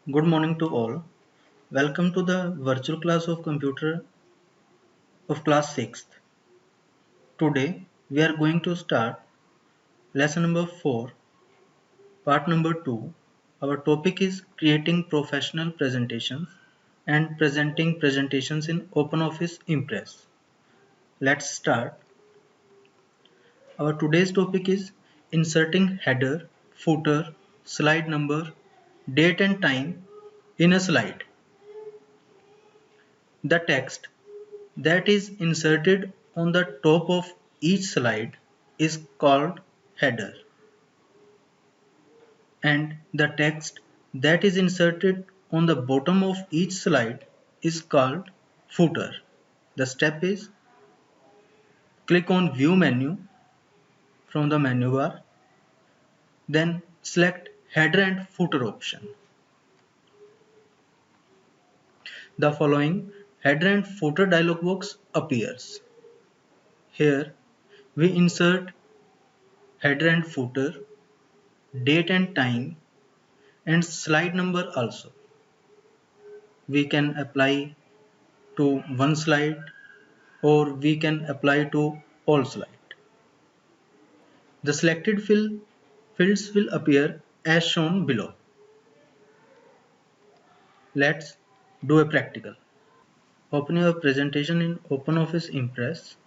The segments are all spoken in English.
Good morning to all. Welcome to the virtual class of computer of class 6th. Today we are going to start lesson number 4, part number 2. Our topic is creating professional presentations and presenting presentations in OpenOffice Impress. Let's start. Our today's topic is inserting header, footer, slide number, date and time in a slide. The text that is inserted on the top of each slide is called header, and the text that is inserted on the bottom of each slide is called footer. The step is click on View menu from the menu bar, then select Header and Footer option. The following Header and Footer dialog box appears. Here we insert header and footer, date and time, and slide number also. We can apply to one slide or we can apply to all slide. The selected fields will appear as shown below. Let's do a practical. Open your presentation in OpenOffice Impress.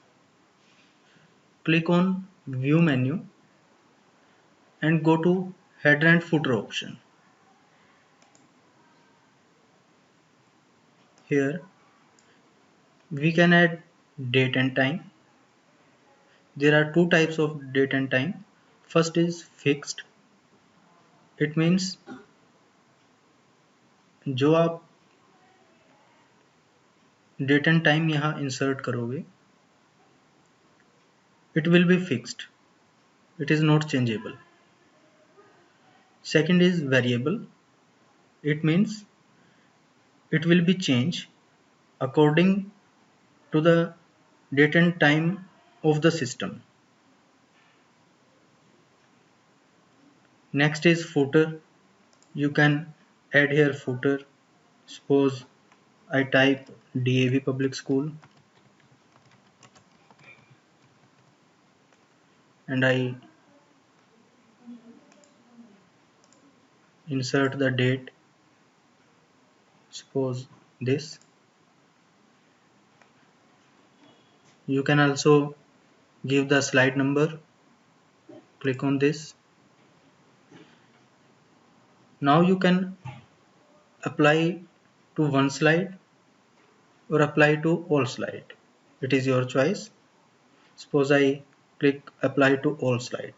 Click on View menu and go to Header and Footer option. Here we can add date and time. There are two types of date and time. First is fixed. It means जो आप date and time यहाँ insert करोगे it will be fixed, it is not changeable. Second is variable. It means it will be changed according to the date and time of the system. Next is footer. You can add here footer. Suppose I type DAV public school and I insert the date, suppose this. You can also give the slide number. Click on this. Now you can apply to one slide or apply to all slide. It is your choice. Suppose I click apply to all slide.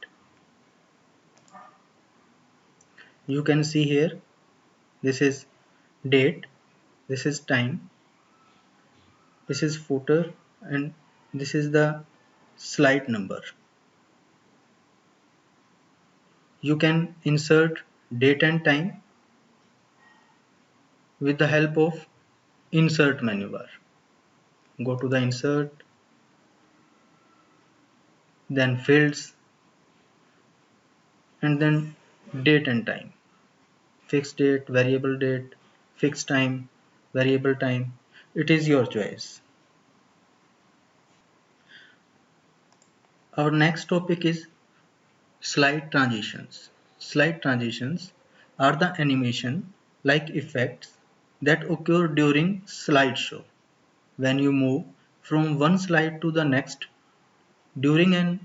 You can see here this is date, this is time, this is footer, and this is the slide number. You can insert date and time with the help of insert menu bar. Go to the insert, then fields, and then date and time. Fixed date, variable date, fixed time, variable time. It is your choice. Our next topic is slide transitions. Slide transitions are the animation like effects that occur during slideshow. When you move from one slide to the next during an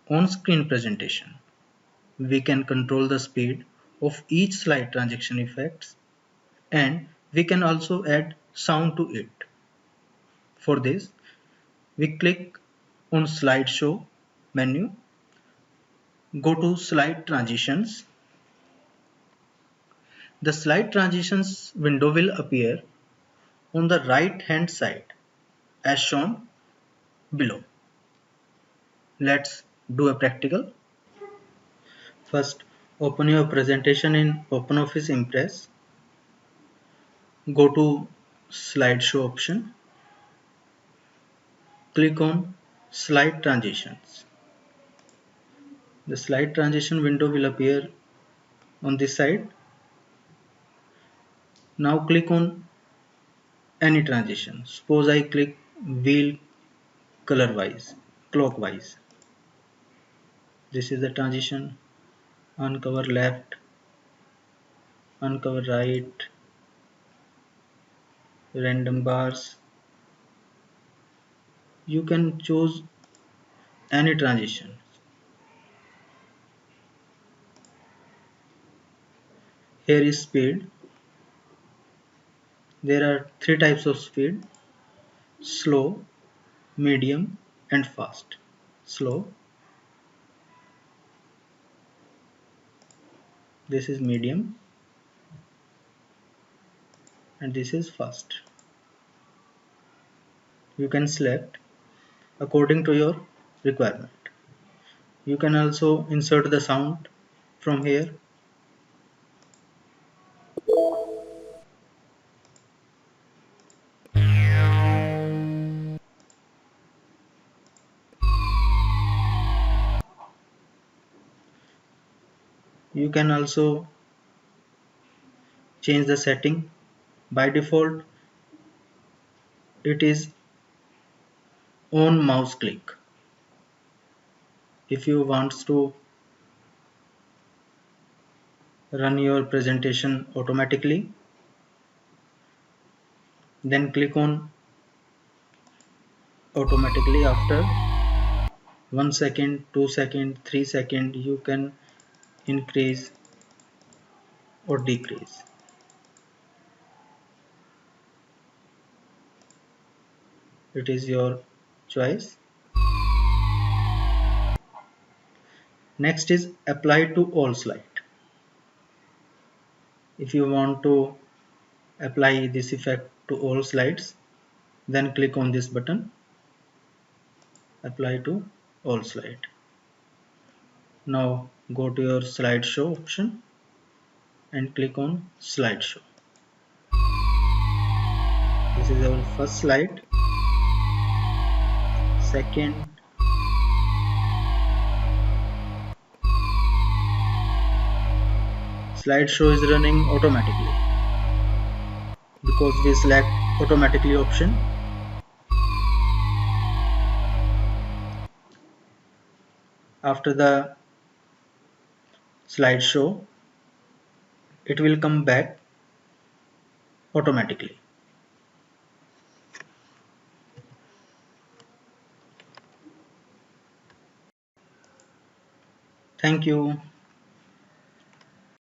on-screen presentation, we can control the speed of each slide transition effects, and we can also add sound to it. For this, we click on slideshow menu, go to slide transitions. The slide transitions window will appear on the right hand side as shown below. Let's do a practical. First, open your presentation in OpenOffice Impress. Go to slideshow option. Click on slide transitions. The slide transition window will appear on this side. Now click on any transition. Suppose I click wheel color wise, clockwise. This is the transition. Uncover left, uncover right, random bars. You can choose any transition. Here is speed. There are three types of speed: slow, medium and fast. Slow, this is medium, and this is fast. You can select according to your requirement. You can also insert the sound from here. You can also change the setting. By default it is on mouse click. If you want to run your presentation automatically, then click on automatically. After 1 second, 2 second, 3 second, you can increase or decrease. It is your choice. Next is apply to all slide. If you want to apply this effect to all slides, then click on this button, apply to all slide. Now go to your slideshow option and click on slideshow. This is our first slide, second, slideshow is running automatically because we select automatically option. After the slideshow, it will come back automatically. Thank you.